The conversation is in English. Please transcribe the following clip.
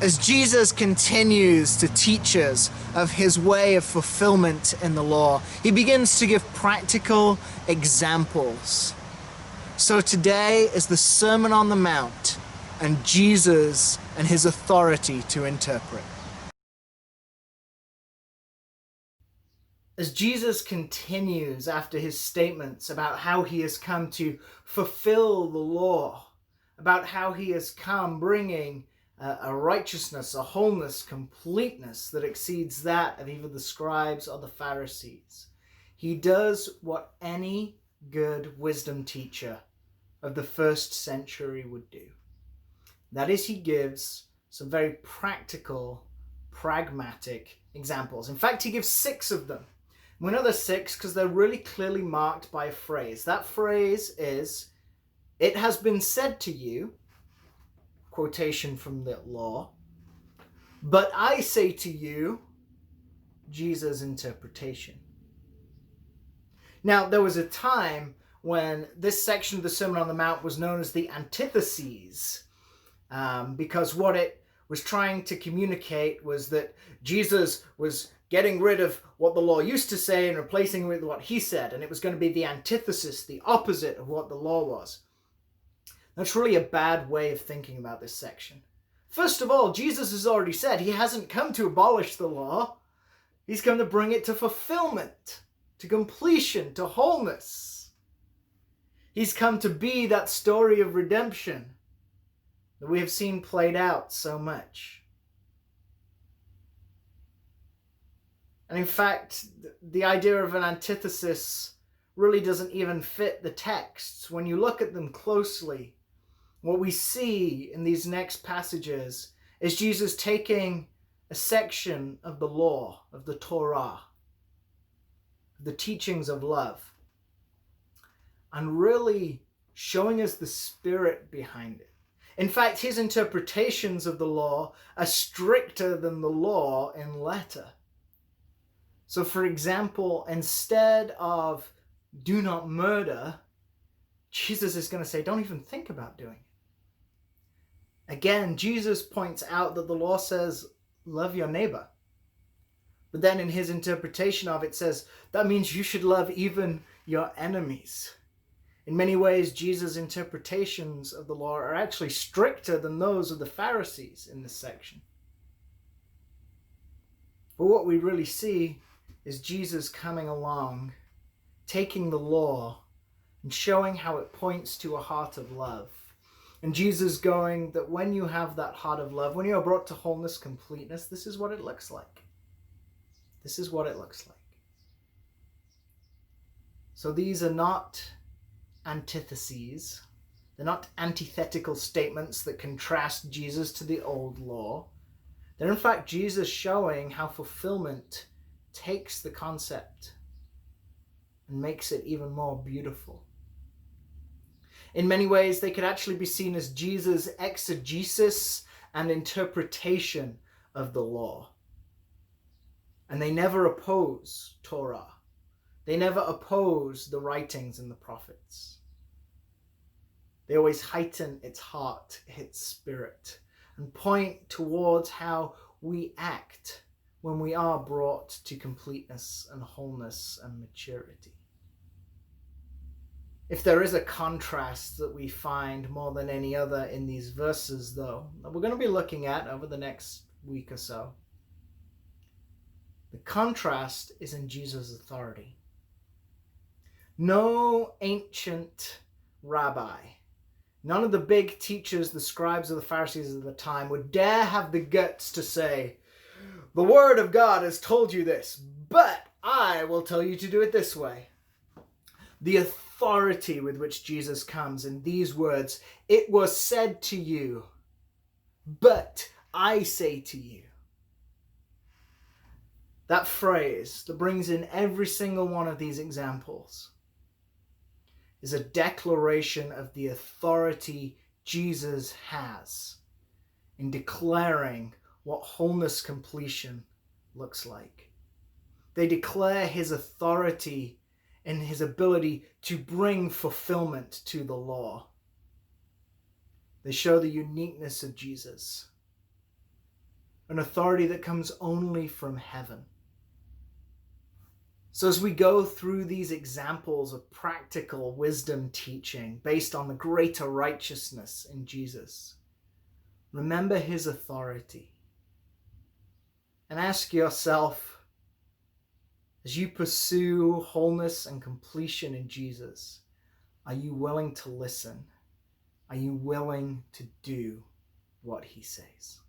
As Jesus continues to teach us of his way of fulfillment in the law, he begins to give practical examples. So today is the Sermon on the Mount and Jesus and his authority to interpret. As Jesus continues after his statements about how he has come to fulfill the law, about how he has come bringing a righteousness, a wholeness, completeness that exceeds that of either the scribes or the Pharisees, he does what any good wisdom teacher of the first century would do. That is, he gives some very practical, pragmatic examples. In fact, he gives 6 of them. We know there's 6 because they're really clearly marked by a phrase. That phrase is, "It has been said to you," quotation from the law, "but I say to you," Jesus' interpretation. Now, there was a time when this section of the Sermon on the Mount was known as the antitheses, because what it was trying to communicate was that Jesus was getting rid of what the law used to say and replacing it with what he said, and it was going to be the antithesis, the opposite of what the law was. That's really a bad way of thinking about this section. First of all, Jesus has already said he hasn't come to abolish the law. He's come to bring it to fulfillment, to completion, to wholeness. He's come to be that story of redemption that we have seen played out so much. And in fact, the idea of an antithesis really doesn't even fit the texts. When you look at them closely, what we see in these next passages is Jesus taking a section of the law, of the Torah, the teachings of love, and really showing us the spirit behind it. In fact, his interpretations of the law are stricter than the law in letter. So, for example, instead of "do not murder," Jesus is going to say, "don't even think about doing it." Again, Jesus points out that the law says, "love your neighbor." But then in his interpretation of it says, that means you should love even your enemies. In many ways, Jesus' interpretations of the law are actually stricter than those of the Pharisees in this section. But what we really see is Jesus coming along, taking the law and showing how it points to a heart of love. And Jesus going that when you have that heart of love, when you are brought to wholeness, completeness, this is what it looks like. This is what it looks like. So these are not antitheses. They're not antithetical statements that contrast Jesus to the old law. They're in fact Jesus showing how fulfillment takes the concept and makes it even more beautiful. In many ways, they could actually be seen as Jesus' exegesis and interpretation of the law. And they never oppose Torah. They never oppose the writings and the prophets. They always heighten its heart, its spirit, and point towards how we act when we are brought to completeness and wholeness and maturity. If there is a contrast that we find more than any other in these verses, though, that we're going to be looking at over the next week or so, the contrast is in Jesus' authority. No ancient rabbi, none of the big teachers, the scribes or the Pharisees of the time would dare have the guts to say, "The word of God has told you this, but I will tell you to do it this way." The authority with which Jesus comes in these words, "It was said to you, but I say to you." That phrase that brings in every single one of these examples is a declaration of the authority Jesus has in declaring what wholeness completion looks like. They declare his authority and his ability to bring fulfillment to the law. They show the uniqueness of Jesus. an authority that comes only from heaven. So as we go through these examples of practical wisdom teaching based on the greater righteousness in Jesus, remember his authority and ask yourself, as you pursue wholeness and completion in Jesus, are you willing to listen? Are you willing to do what he says?